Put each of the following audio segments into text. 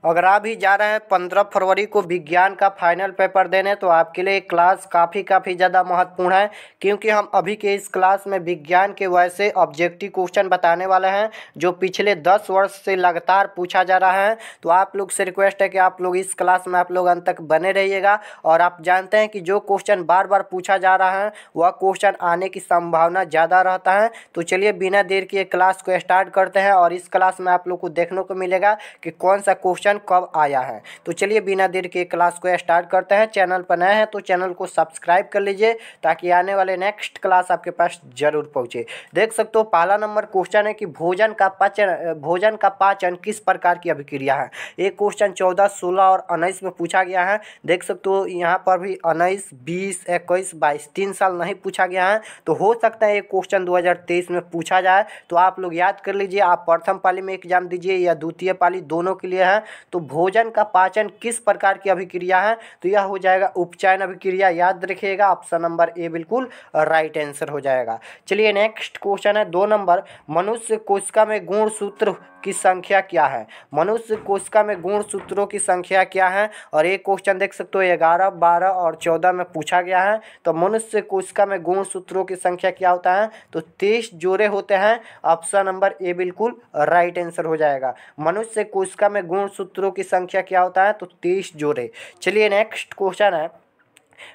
अगर आप भी जा रहे हैं 15 फरवरी को विज्ञान का फाइनल पेपर देने, तो आपके लिए क्लास काफ़ी ज़्यादा महत्वपूर्ण है, क्योंकि हम अभी के इस क्लास में विज्ञान के वैसे ऑब्जेक्टिव क्वेश्चन बताने वाले हैं जो पिछले 10 वर्ष से लगातार पूछा जा रहा है। तो आप लोग से रिक्वेस्ट है कि आप लोग इस क्लास में आप लोग अंत तक बने रहिएगा। और आप जानते हैं कि जो क्वेश्चन बार बार पूछा जा रहा है वह क्वेश्चन आने की संभावना ज़्यादा रहता है। तो चलिए बिना देर किए क्लास को स्टार्ट करते हैं, और इस क्लास में आप लोग को देखने को मिलेगा कि कौन सा क्वेश्चन कब आया है। तो चलिए बिना देर के क्लास को स्टार्ट करते हैं। चैनल पर नए हैं तो चैनल को सब्सक्राइब कर लीजिए, ताकि आने वाले नेक्स्ट क्लास आपके पास जरूर पहुंचे। देख सकते हो पहला नंबर क्वेश्चन है कि भोजन का पाचन किस प्रकार की अभिक्रिया है। ये क्वेश्चन 14, 16 और 19 में पूछा गया है। देख सकते हो यहाँ पर भी 19, 20, 21, 22 3 साल नहीं पूछा गया है। तो हो सकता है ये क्वेश्चन 2023 में पूछा जाए। तो आप लोग याद कर लीजिए, आप प्रथम पाली में एग्जाम दीजिए या द्वितीय पाली, दोनों के लिए है। तो भोजन का पाचन किस प्रकार की अभिक्रिया है, तो यह हो जाएगा उपचयन अभिक्रिया। याद रखिएगा, ऑप्शन नंबर ए बिल्कुल राइट आंसर हो जाएगा। चलिए नेक्स्ट क्वेश्चन है 2 नंबर, मनुष्य कोशिका में गुणसूत्र की संख्या क्या है। मनुष्य कोशिका में गुणसूत्रों की संख्या क्या है, और एक क्वेश्चन देख सकते हो 11, 12 और 14 में पूछा गया है। तो मनुष्य कोशिका में गुणसूत्रों की संख्या क्या होता है, तो 23 जोड़े होते हैं। ऑप्शन नंबर ए बिल्कुल राइट आंसर हो जाएगा। मनुष्य कोशिका में गुणसूत्रों की संख्या क्या होता है, तो 23 जोड़े। चलिए नेक्स्ट क्वेश्चन है,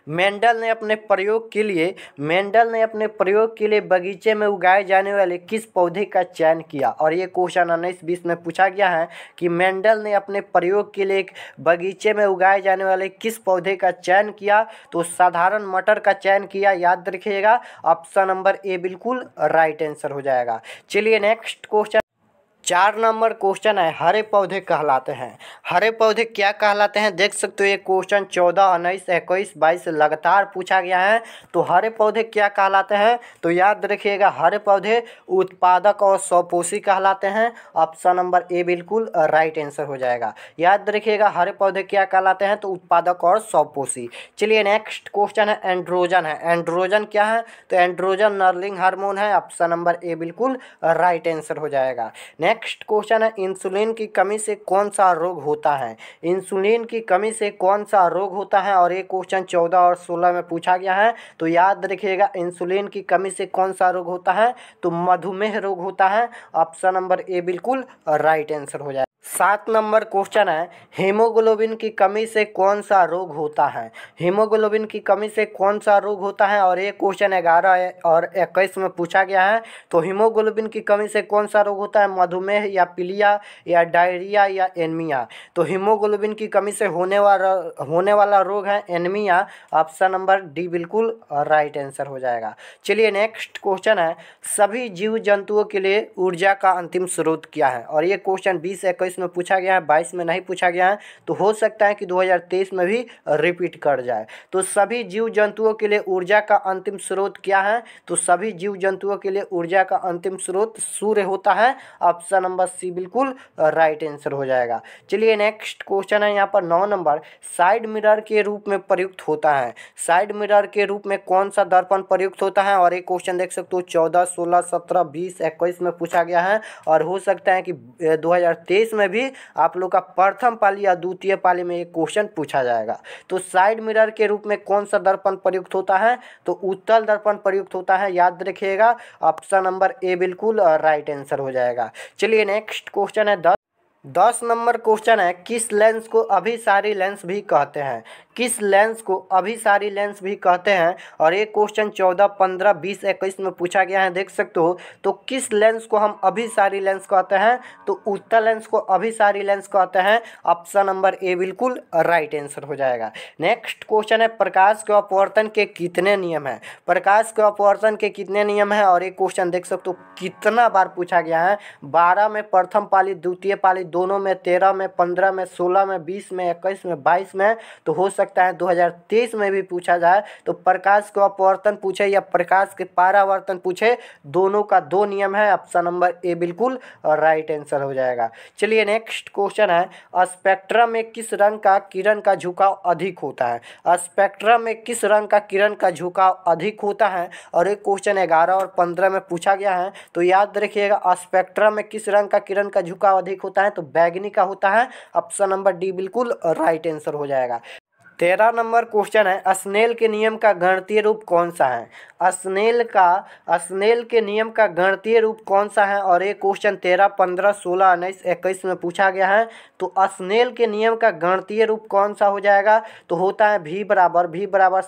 मेंडल ने अपने प्रयोग के लिए बगीचे में उगाए जाने वाले किस पौधे का चयन किया। और ये क्वेश्चन 19-20 में पूछा गया है कि मेंडल ने अपने प्रयोग के लिए एक बगीचे में उगाए जाने वाले किस पौधे का चयन किया, तो साधारण मटर का चयन किया। याद रखिएगा, ऑप्शन नंबर ए बिल्कुल राइट आंसर हो जाएगा। चलिए नेक्स्ट क्वेश्चन 4 नंबर क्वेश्चन है, हरे पौधे कहलाते हैं। हरे पौधे क्या कहलाते हैं, देख सकते हो ये क्वेश्चन 14, 19, 21, 22 लगातार पूछा गया है। तो हरे पौधे क्या कहलाते हैं, तो याद रखिएगा, हरे पौधे उत्पादक और स्वपोषी कहलाते हैं। ऑप्शन नंबर ए बिल्कुल राइट आंसर हो जाएगा। याद रखिएगा, हरे पौधे क्या कहलाते हैं, तो उत्पादक और स्वपोषी। चलिए नेक्स्ट क्वेश्चन है, एंड्रोजन है। एंड्रोजन क्या है, तो एंड्रोजन नर्लिंग हार्मोन है। ऑप्शन नंबर ए बिल्कुल राइट आंसर हो जाएगा। नेक्स्ट क्वेश्चन है, इंसुलिन की कमी से कौन सा रोग होता है। इंसुलिन की कमी से कौन सा रोग होता है, और ये क्वेश्चन 14 और 16 में पूछा गया है। तो याद रखिएगा, इंसुलिन की कमी से कौन सा रोग होता है, तो मधुमेह रोग होता है। ऑप्शन नंबर ए बिल्कुल राइट आंसर हो जाएगा। 7 नंबर क्वेश्चन है, हीमोग्लोबिन की कमी से कौन सा रोग होता है। हीमोग्लोबिन की कमी से कौन सा रोग होता है, और ये क्वेश्चन 11 और 21 में पूछा गया है। तो हीमोग्लोबिन की कमी से कौन सा रोग होता है, मधुमेह या पीलिया या डायरिया या एनीमिया। तो हीमोग्लोबिन की कमी से होने वाला रोग है एनीमिया। ऑप्शन नंबर डी बिल्कुल राइट आंसर हो जाएगा। चलिए नेक्स्ट क्वेश्चन है, सभी जीव जंतुओं के लिए ऊर्जा का अंतिम स्रोत क्या है। और ये क्वेश्चन 20-21 में पूछा गया है, 22 में नहीं पूछा गया है। तो हो सकता है कि 2023 में भी रिपीट कर जाए। तो सभी जीव जंतुओं के लिए ऊर्जा का अंतिम स्रोत क्या है, तो सभी जीव जंतुओं के लिए ऊर्जा का अंतिम स्रोत सूर्य होता है। ऑप्शन नंबर सी बिल्कुल राइट आंसर हो जाएगा। चलिए नेक्स्ट क्वेश्चन है यहाँ पर 9 नंबर, साइड मिरर के रूप में प्रयुक्त होता है। साइड मिरर के रूप में कौन सा दर्पण प्रयुक्त होता है, और एक क्वेश्चन देख सकते हो 14, 16, 17, 20, 21 में पूछा गया है। और हो सकता है कि 2023 में भी आप लोग का प्रथम पाली या द्वितीय पाली में एक क्वेश्चन पूछा जाएगा। तो साइड मिरर के रूप में कौन सा दर्पण प्रयुक्त होता है, तो उत्तल दर्पण प्रयुक्त होता है। याद रखिएगा, ऑप्शन नंबर ए बिल्कुल राइट आंसर हो जाएगा। चलिए नेक्स्ट क्वेश्चन है 10 नंबर क्वेश्चन है, किस लेंस को अभिसारी लेंस भी कहते हैं। किस लेंस को अभिसारी लेंस भी कहते हैं, और ये क्वेश्चन 14, 15, 20, 21 में पूछा गया है। देख सकते हो, तो किस लेंस को हम अभिसारी लेंस कहते हैं, तो उत्तल लेंस को अभिसारी लेंस कहते हैं। ऑप्शन नंबर ए बिल्कुल राइट आंसर हो जाएगा। नेक्स्ट क्वेश्चन है, प्रकाश के अपवर्तन के कितने नियम हैं। प्रकाश के अपवर्तन के कितने नियम हैं, और एक क्वेश्चन देख सकते हो कितना बार पूछा गया है। 12 में प्रथम पाली, द्वितीय पाली दोनों में, 13 में, 15 में, 16 में, 20 में, 21 में, 22 में। तो हो सकता सकता है, 2023 में भी पूछा जाए तो प्रकाश का अपवर्तन पूछे या प्रकाश के परावर्तन पूछे, दोनों का दो नियम है। ऑप्शन नंबर ए बिल्कुल राइट आंसर हो जाएगा। चलिए नेक्स्ट क्वेश्चन है, स्पेक्ट्रम में किस रंग का किरण का झुकाव अधिक होता है? स्पेक्ट्रम में किस रंग का किरण का झुकाव अधिक होता है? और एक क्वेश्चन 11 और 15 में पूछा गया है, तो याद रखिएगा स्पेक्ट्रम में किस रंग का किरण का झुकाव अधिक होता है, तो बैगनी का होता है। ऑप्शन नंबर डी बिल्कुल राइट आंसर हो जाएगा। 13 नंबर क्वेश्चन है, स्नेल के नियम का गणितीय रूप कौन सा है? स्नेल के नियम का गणितीय रूप कौन सा है? और एक क्वेश्चन 13, 15, 16, 19, 21 में पूछा गया है। तो स्नेल के नियम का गणितीय रूप कौन सा हो जाएगा? तो होता है V बराबर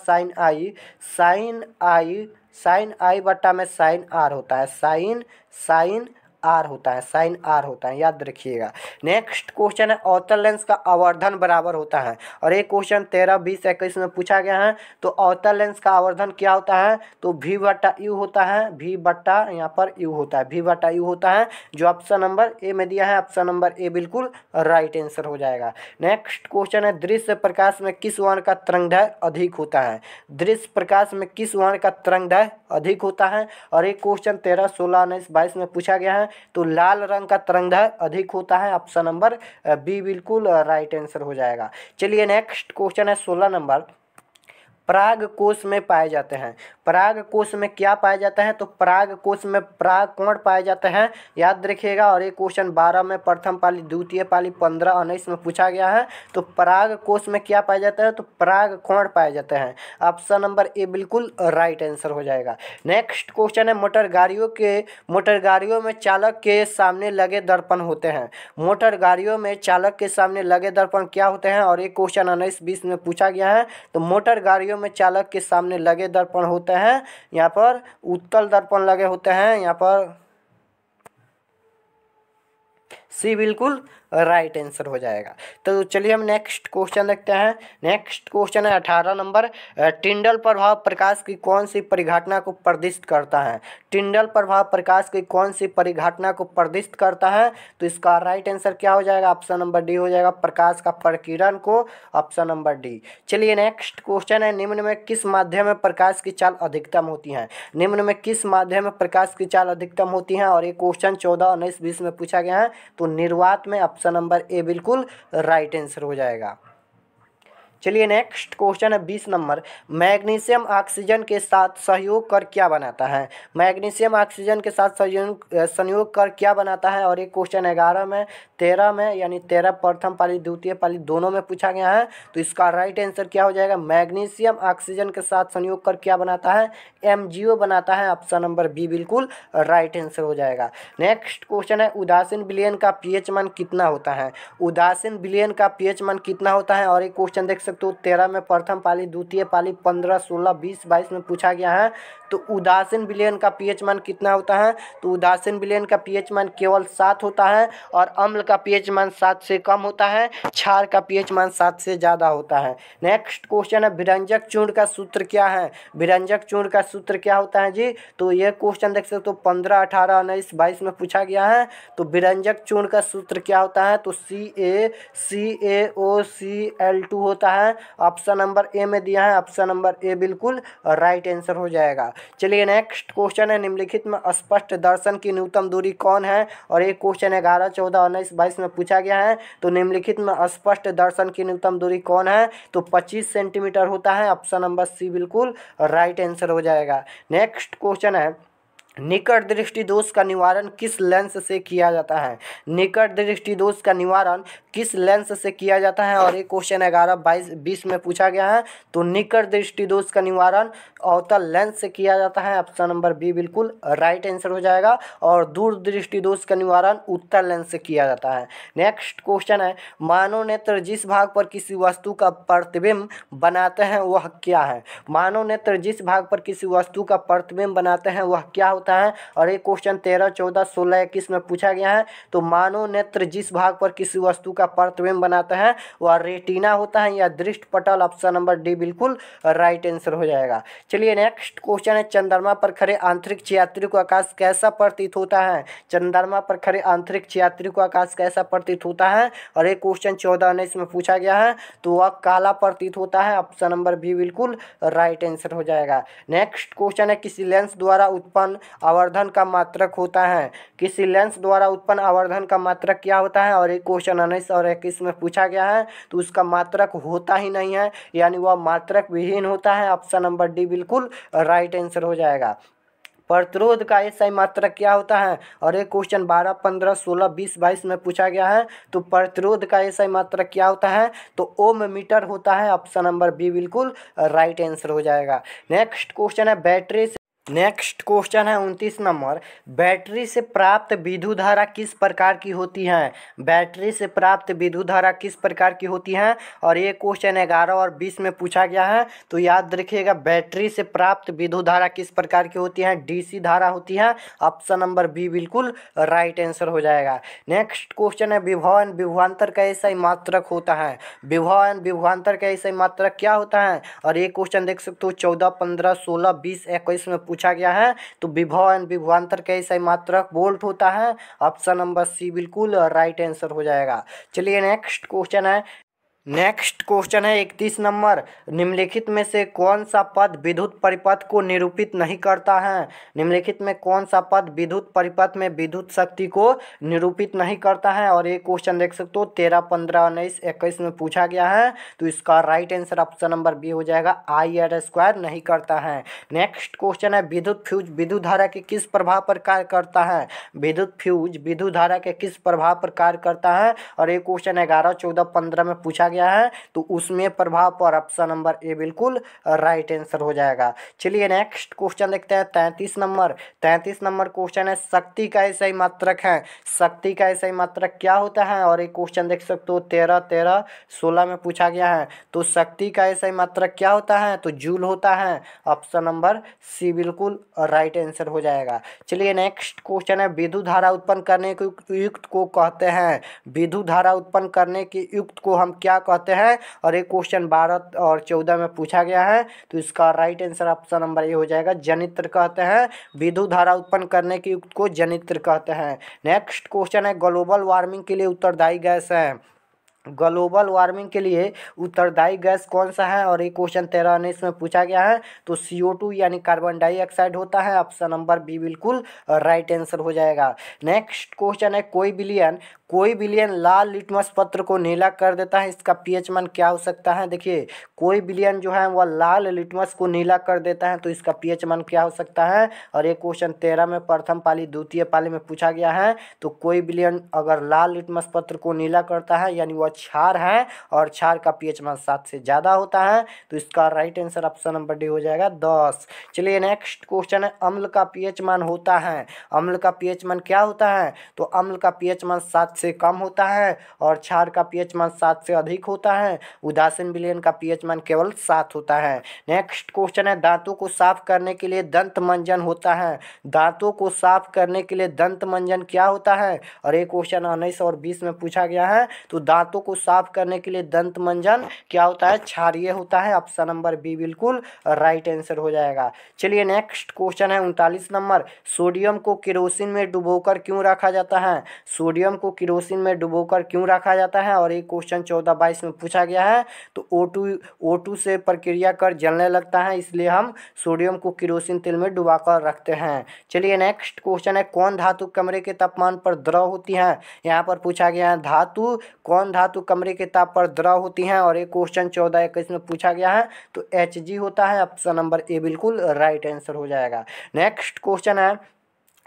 साइन आई बट्टा में साइन आर होता है, साइन आर होता है, याद रखिएगा। नेक्स्ट क्वेश्चन है, अवतल लेंस का आवर्धन बराबर होता है। और एक क्वेश्चन 13, 20, 21 में पूछा गया है, तो अवतल लेंस का आवर्धन क्या होता है? तो V बट्टा यू होता है, यहाँ पर यू होता है, V बट्टा यू होता है, जो ऑप्शन नंबर ए में दिया है। ऑप्शन नंबर ए बिल्कुल राइट आंसर हो जाएगा। नेक्स्ट क्वेश्चन है, दृश्य प्रकाश में किस वर्ण का तरंगदैर्घ्य अधिक होता है? दृश्य प्रकाश में किस वर्ण का तरंगदैर्घ्य अधिक होता है? और एक क्वेश्चन 13, 16, 19, 22 में पूछा गया है, तो लाल रंग का तरंगदैर्घ्य अधिक होता है। ऑप्शन नंबर बी बिल्कुल राइट आंसर हो जाएगा। चलिए नेक्स्ट क्वेश्चन है 16 नंबर, पराग कोश में पाए जाते हैं। पराग कोश में क्या पाया जाता है? तो पराग कोश में पराग कोण पाए जाते हैं, याद रखिएगा। और एक क्वेश्चन 12 में प्रथम पाली, द्वितीय पाली, 15, 19 में पूछा गया है, तो पराग कोश में क्या पाया जाता है? तो पराग कोण पाए जाते हैं। ऑप्शन नंबर ए बिल्कुल राइट आंसर हो जाएगा। नेक्स्ट क्वेश्चन है, मोटर गाड़ियों में चालक के सामने लगे दर्पण होते हैं। मोटर गाड़ियों में चालक के सामने लगे दर्पण क्या होते हैं? और एक क्वेश्चन 19, 20 में पूछा गया है, तो मोटर गाड़ियों में चालक के सामने लगे दर्पण होते हैं, यहाँ पर उत्तल दर्पण लगे होते हैं, यहाँ पर सी बिल्कुल राइट आंसर हो जाएगा। तो चलिए हम नेक्स्ट क्वेश्चन देखते हैं। नेक्स्ट क्वेश्चन है 18 नंबर, टिंडल प्रभाव प्रकाश की कौन सी परिघटना को प्रदर्शित करता है? टिंडल प्रभाव प्रकाश की कौन सी परिघटना को प्रदर्शित करता है? तो इसका राइट आंसर क्या हो जाएगा? ऑप्शन नंबर डी हो जाएगा, प्रकाश का प्रकीर्णन को। Option number D. चलिए नेक्स्ट क्वेश्चन है, निम्न में किस माध्यम में प्रकाश की चाल अधिकतम होती है? निम्न में किस माध्यम में प्रकाश की चाल अधिकतम होती है? और एक क्वेश्चन 14, 19, 20 में पूछा गया है, तो निर्वात में। ऑप्शन नंबर ए बिल्कुल राइट आंसर हो जाएगा। चलिए नेक्स्ट क्वेश्चन है 20 नंबर, मैग्नीशियम ऑक्सीजन के साथ सहयोग कर क्या बनाता है? मैग्नीशियम ऑक्सीजन के साथ संयोग कर क्या बनाता है? और एक क्वेश्चन 11 में, 13 में, यानी 13 प्रथम पाली, द्वितीय पाली दोनों में पूछा गया है, तो इसका राइट आंसर क्या हो जाएगा? मैग्नीशियम ऑक्सीजन के साथ संयोग कर क्या बनाता है? MgO बनाता है। ऑप्शन नंबर बी बिल्कुल राइट आंसर हो जाएगा। नेक्स्ट क्वेश्चन है, उदासीन विलयन का pH मान कितना होता है? उदासीन विलयन का pH मान कितना होता है? और एक क्वेश्चन देख सकते हो 13 में प्रथम पाली, द्वितीय पाली, 15, 16, 20, 22 में पूछा गया है, तो उदासीन विलयन का pH मान कितना होता है? तो उदासीन विलयन का pH मान केवल 7 होता है, और अम्ल का pH मान 7 से कम होता है, क्षार का pH मान 7 से ज़्यादा होता है। नेक्स्ट क्वेश्चन है, विरंजक चूर्ण का सूत्र क्या है? विरंजक चूर्ण का सूत्र क्या होता है जी? तो ये क्वेश्चन देख सकते हो 15, 18, 19, 22 में पूछा गया है, तो विरंजक चूर्ण का सूत्र क्या होता है? तो CaCaOCl2 होता है। ऑप्शन नंबर ए में दिया है। ऑप्शन नंबर ए बिल्कुल राइट आंसर हो जाएगा। चलिए नेक्स्ट क्वेश्चन है, निम्नलिखित में स्पष्ट दर्शन की न्यूनतम दूरी कौन है? और एक क्वेश्चन 11, 14, 19, 22 में पूछा गया है, तो निम्नलिखित में स्पष्ट दर्शन की न्यूनतम दूरी कौन है? तो 25 सेंटीमीटर होता है। ऑप्शन नंबर सी बिल्कुल राइट आंसर हो जाएगा। नेक्स्ट क्वेश्चन है, निकट दृष्टि दोष का निवारण किस लेंस से किया जाता है? निकट दृष्टि दोष का निवारण किस लेंस से किया जाता है? और एक क्वेश्चन 11, 22, 20 में पूछा गया है, तो निकट दृष्टि दोष का निवारण अवतल लेंस से किया जाता है। ऑप्शन नंबर बी बिल्कुल राइट आंसर हो जाएगा। और दूर दृष्टि दोष का निवारण उत्तल लेंस से किया जाता है। नेक्स्ट क्वेश्चन है, मानव नेत्र जिस भाग पर किसी वस्तु का प्रतिबिंब बनाते हैं वह क्या है? मानव नेत्र जिस भाग पर किसी वस्तु का प्रतिबिंब बनाते हैं वह क्या होता होता है, और एक क्वेश्चन 13, 14, 16, 21 में पूछा गया है। तो मानव नेत्र जिस भाग पर किसी वस्तु का प्रतिबिंब बनाता है वह रेटिना होता है या दृष्टि पटल। ऑप्शन नंबर डी बिल्कुल राइट आंसर हो जाएगा। चलिए नेक्स्ट क्वेश्चन है, चंद्रमा पर खड़े अंतरिक्ष यात्री को आकाश कैसा प्रतीत होता है। चंद्रमा पर खड़े अंतरिक्ष यात्री को आकाश कैसा प्रतीत होता है, और एक क्वेश्चन 14, 19 में पूछा गया है, तो वह काला प्रतीत होता है। ऑप्शन नंबर बी बिल्कुल राइट आंसर हो जाएगा। नेक्स्ट क्वेश्चन है, किसी लेंस द्वारा उत्पन्न आवर्धन का मात्रक होता है। किसी लेंस द्वारा उत्पन्न आवर्धन का मात्रक क्या होता है, और एक क्वेश्चन 19 और 21 में पूछा गया है, तो उसका मात्रक होता ही नहीं है, यानी वह मात्रक विहीन होता है। ऑप्शन नंबर डी बिल्कुल राइट आंसर हो जाएगा। प्रतिरोध का एसआई मात्रक क्या होता है, और एक क्वेश्चन 12, 15, 16, 20, 22 में पूछा गया है, तो प्रतिरोध का एसआई मात्रक क्या होता है, तो ओम मीटर होता है। ऑप्शन नंबर बी बिल्कुल राइट आंसर हो जाएगा। नेक्स्ट क्वेश्चन है, नेक्स्ट क्वेश्चन है 29 नंबर, बैटरी से प्राप्त विद्युत धारा किस प्रकार की होती है। बैटरी से प्राप्त विद्युत धारा किस प्रकार की होती है, और ये क्वेश्चन 11 और 20 में पूछा गया है। तो याद रखिएगा, बैटरी से प्राप्त विद्युत धारा किस प्रकार की होती है, डीसी धारा होती है। ऑप्शन नंबर बी बिल्कुल राइट आंसर हो जाएगा। नेक्स्ट क्वेश्चन है, विभव एवं विभवांतर का एसआई मात्रक होता है। विभव एवं विभवांतर का एसआई मात्रक क्या होता है, और ये क्वेश्चन देख सकते हो 14, 15, 16, 20, 21 में पूछा गया है। तो विभव एवं विभवांतर का एसआई मात्रक वोल्ट होता है। ऑप्शन नंबर सी बिल्कुल राइट आंसर हो जाएगा। चलिए नेक्स्ट क्वेश्चन है 31 नंबर, निम्नलिखित में से कौन सा पद विद्युत परिपथ को निरूपित नहीं करता है। निम्नलिखित में कौन सा पद विद्युत परिपथ में विद्युत शक्ति को निरूपित नहीं करता है, और ये क्वेश्चन देख सकते हो 13, 15, 19, 21 में पूछा गया है। तो इसका right answer option number B हो जाएगा, IR² नहीं करता है। नेक्स्ट क्वेश्चन है, विद्युत फ्यूज विद्युत धारा के किस प्रभाव पर कार्य करता है। विद्युत फ्यूज विद्युत धारा के किस प्रभाव पर कार्य करता है, और ये क्वेश्चन 11, 14, 15 में पूछा गया है। तो उसमें प्रभाव पर ऑप्शन नंबर ए बिल्कुल राइट आंसर हो जाएगा। चलिए नेक्स्ट क्वेश्चन देखते हैं 33 नंबर। 33 नंबर क्वेश्चन है, शक्ति का एसआई मात्रक है। शक्ति का एसआई मात्रक क्या होता है, और एक क्वेश्चन देख सकते हो 13, 16 में पूछा गया है। तो शक्ति का एसआई मात्रक क्या होता है, तो जूल होता है। ऑप्शन नंबर सी बिल्कुल राइट आंसर हो जाएगा। चलिए नेक्स्ट क्वेश्चन है, विद्युत धारा उत्पन्न करने के युक्त को कहते हैं। विद्युत धारा उत्पन्न करने के युक्त को हम क्या कहते हैं, और एक क्वेश्चन 12 और 14 में पूछा गया है। तो इसका right answer option number A हो जाएगा, जनित्र कहते हैं। विद्युत धारा उत्पन्न करने के युक्त को जनित्र कहते हैं। नेक्स्ट क्वेश्चन है, ग्लोबल वार्मिंग के लिए उत्तरदायी गैस है। ग्लोबल वार्मिंग के लिए उत्तरदायी गैस कौन सा है, और एक क्वेश्चन 13, 19 में पूछा गया है। तो CO2 यानी कार्बन डाइऑक्साइड होता है। ऑप्शन नंबर बी बिल्कुल राइट आंसर हो जाएगा। नेक्स्ट क्वेश्चन है, कोई बिलियन लाल लिटमस पत्र को नीला कर देता है, इसका पीएच मान क्या हो सकता है। देखिए, कोई बिलियन जो है वह लाल लिटमस को नीला कर देता है, तो इसका पीएच मान क्या हो सकता है, और एक क्वेश्चन 13 में प्रथम पाली द्वितीय पाली में पूछा गया है। तो कोई बिलियन अगर लाल लिटमस पत्र को नीला करता है यानी वह क्षार है, और क्षार का पीएच मान 7 से ज़्यादा होता है। तो इसका right answer option number D हो जाएगा 10। चलिए नेक्स्ट क्वेश्चन है, अम्ल का पीएच मान होता है। अम्ल का पीएच मान क्या होता है, तो अम्ल का पीएच मान 7 से कम होता है, और क्षार का पीएच मान 7 से अधिक होता है। उदासीन विलयन का पीएच मान केवल 7 होता है। नेक्स्ट क्वेश्चन है, दांतों को साफ करने के लिए दंत मंजन होता है। दांतों को साफ करने के लिए दंत मंजन क्या होता है, और एक क्वेश्चन 19 और 20 में पूछा गया है। तो दांतों को साफ करने के लिए दंत मंजन क्या होता है, क्षारीय होता है। ऑप्शन नंबर बी बिल्कुल राइट आंसर हो जाएगा। चलिए नेक्स्ट क्वेश्चन है 39 नंबर, सोडियम को केरोसिन में डुबोकर क्यों रखा जाता है। सोडियम को केरोसिन में डुबोकर क्यों रखा जाता है, और एक क्वेश्चन 14, 22 में पूछा गया है। तो O2 से प्रक्रिया कर जलने लगता है, इसलिए हम सोडियम को केरोसिन तेल में डुबाकर रखते हैं। चलिए नेक्स्ट क्वेश्चन है, कौन धातु कमरे के तापमान पर द्रव होती है। यहाँ पर पूछा गया है कौन धातु कमरे के ताप पर द्रव होती हैं, और एक क्वेश्चन 14, 21 में पूछा गया है। तो Hg होता है। ऑप्शन नंबर ए बिल्कुल राइट आंसर हो जाएगा। नेक्स्ट क्वेश्चन है,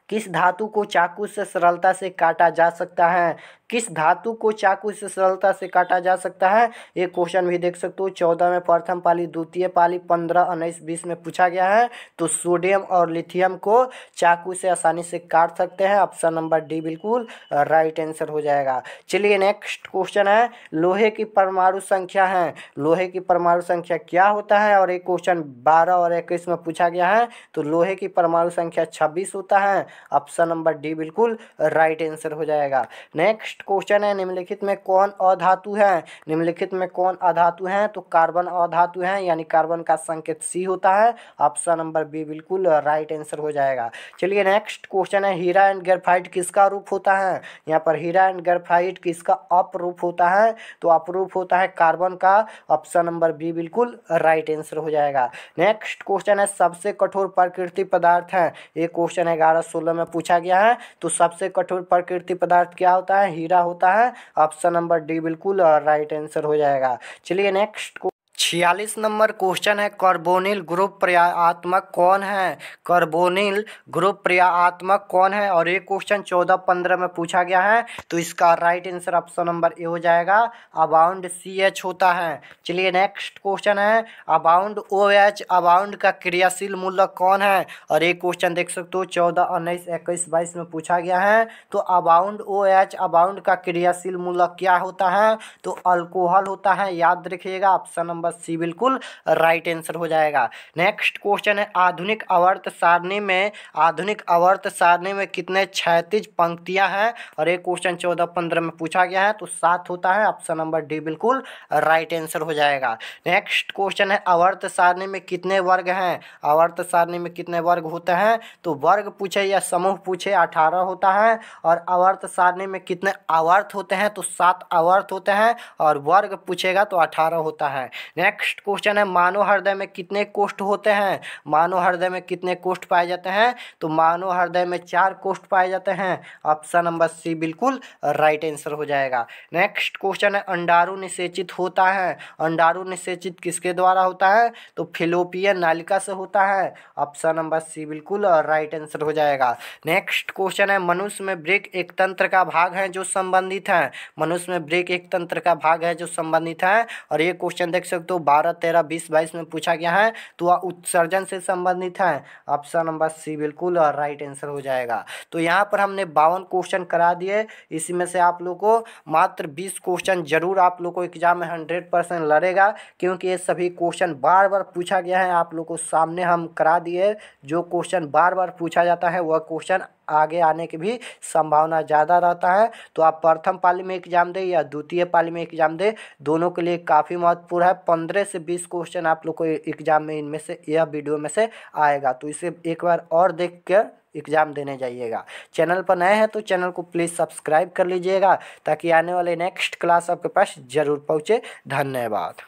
किस धातु को चाकू से सरलता से काटा जा सकता है। किस धातु को चाकू से सरलता से काटा जा सकता है? ये क्वेश्चन भी देख सकते हो 14 में प्रथम पाली, द्वितीय पाली, 15, 19, 20 में पूछा गया है। तो सोडियम और लिथियम को चाकू से आसानी से काट सकते हैं। ऑप्शन नंबर डी बिल्कुल राइट आंसर हो जाएगा। चलिए नेक्स्ट क्वेश्चन है, लोहे की परमाणु संख्या है, लोहे की परमाणु संख्या क्या होता है? और एक क्वेश्चन 12 और 21 में पूछा गया है। तो लोहे की परमाणु संख्या 26 होता है। ऑप्शन नंबर डी बिल्कुल राइट आंसर हो जाएगा। नेक्स्ट क्वेश्चन है, निम्नलिखित में कौन अधातु है? निम्नलिखित में कौन अधातु है? तो कार्बन अधातु है, यानी कार्बन का संकेत सी होता है। ऑप्शन नंबर बी बिल्कुल राइट आंसर हो जाएगा। चलिए नेक्स्ट क्वेश्चन है, हीरा एंड ग्रेफाइट किसका रूप होता है? यहाँ पर हीरा एंड ग्रेफाइट किसका अपरूप होता है? तो अपरूप होता है कार्बन का। ऑप्शन नंबर बी बिल्कुल राइट आंसर हो जाएगा। नेक्स्ट क्वेश्चन है, सबसे कठोर प्रकृति पदार्थ है। ये क्वेश्चन 11-16 में पूछा गया है। तो सबसे कठोर प्रकृति पदार्थ क्या होता है? हीरा होता है। ऑप्शन नंबर डी बिल्कुल राइट आंसर हो जाएगा। चलिए नेक्स्ट 46 नंबर क्वेश्चन है, कार्बोनिल ग्रुप पर्यायात्मक कौन है? कार्बोनिल ग्रुप पर्यायात्मक कौन है? और ये क्वेश्चन 14-15 में पूछा गया है। तो इसका right answer option number A हो जाएगा, अबाउंड CH होता है। चलिए नेक्स्ट क्वेश्चन है, अबाउंड OH, अबाउंड का क्रियाशील मूलक कौन है? और ये क्वेश्चन देख सकते हो 14, 19, 21, 22 में पूछा गया है। तो अबाउंड OH, अबाउंड का क्रियाशील मूलक क्या होता है? तो अल्कोहल होता है, याद रखिएगा। ऑप्शन नंबर सी बिल्कुल राइट आंसर हो जाएगा। नेक्स्ट क्वेश्चन है, आधुनिक आवर्त सारणी में, आधुनिक आवर्त सारणी में कितने क्षैतिज पंक्तियां हैं? और एक क्वेश्चन 14-15 में पूछा गया है। तो 7 होता है। ऑप्शन नंबर डी बिल्कुल राइट आंसर हो जाएगा। नेक्स्ट क्वेश्चन है, आवर्त सारणी में कितने वर्ग हैं? आवर्त सारणी में कितने वर्ग होते हैं? तो वर्ग पूछे या समूह पूछे 18 होता है। और आवर्त सारणी में कितने आवर्त होते हैं? तो 7 आवर्त होते हैं। और वर्ग पूछेगा तो 18 होता है। नेक्स्ट क्वेश्चन है, मानव हृदय में कितने कोष्ठ होते हैं? मानव हृदय में कितने कोष्ठ पाए जाते हैं? तो मानव हृदय में 4 कोष्ठ पाए जाते हैं। ऑप्शन नंबर सी बिल्कुल राइट आंसर हो जाएगा। नेक्स्ट क्वेश्चन है, अंडाणु निषेचित होता है। अंडाणु निषेचित किसके द्वारा होता है? तो फिलोपियन नालिका से होता है। ऑप्शन नंबर सी बिल्कुल राइट आंसर हो जाएगा। नेक्स्ट क्वेश्चन है, मनुष्य में ब्रेक एक तंत्र का भाग है जो संबंधित है। मनुष्य में ब्रेक एक तंत्र का भाग है जो संबंधित है। और ये क्वेश्चन देख सकते हो 12, 13, 20, 22 में पूछा गया है। तो वह उत्सर्जन से संबंधित है। ऑप्शन नंबर सी बिल्कुल राइट आंसर हो जाएगा। तो यहाँ पर हमने 52 क्वेश्चन करा दिए। इसी में से आप लोग को मात्र 20 क्वेश्चन जरूर आप लोग को एग्जाम में 100% लड़ेगा, क्योंकि ये सभी क्वेश्चन बार बार पूछा गया है। आप लोग को सामने हम करा दिए। जो क्वेश्चन बार बार पूछा जाता है वह क्वेश्चन आगे आने की भी संभावना ज़्यादा रहता है। तो आप प्रथम पाली में एग्जाम दें या द्वितीय पाली में एग्जाम दें, दोनों के लिए काफ़ी महत्वपूर्ण है। 15 से 20 क्वेश्चन आप लोग को एग्जाम में इनमें से, यह वीडियो में से आएगा। तो इसे एक बार और देख कर एग्ज़ाम देने जाइएगा। चैनल पर नए हैं तो चैनल को प्लीज़ सब्सक्राइब कर लीजिएगा, ताकि आने वाले नेक्स्ट क्लास आपके पास ज़रूर पहुँचे। धन्यवाद।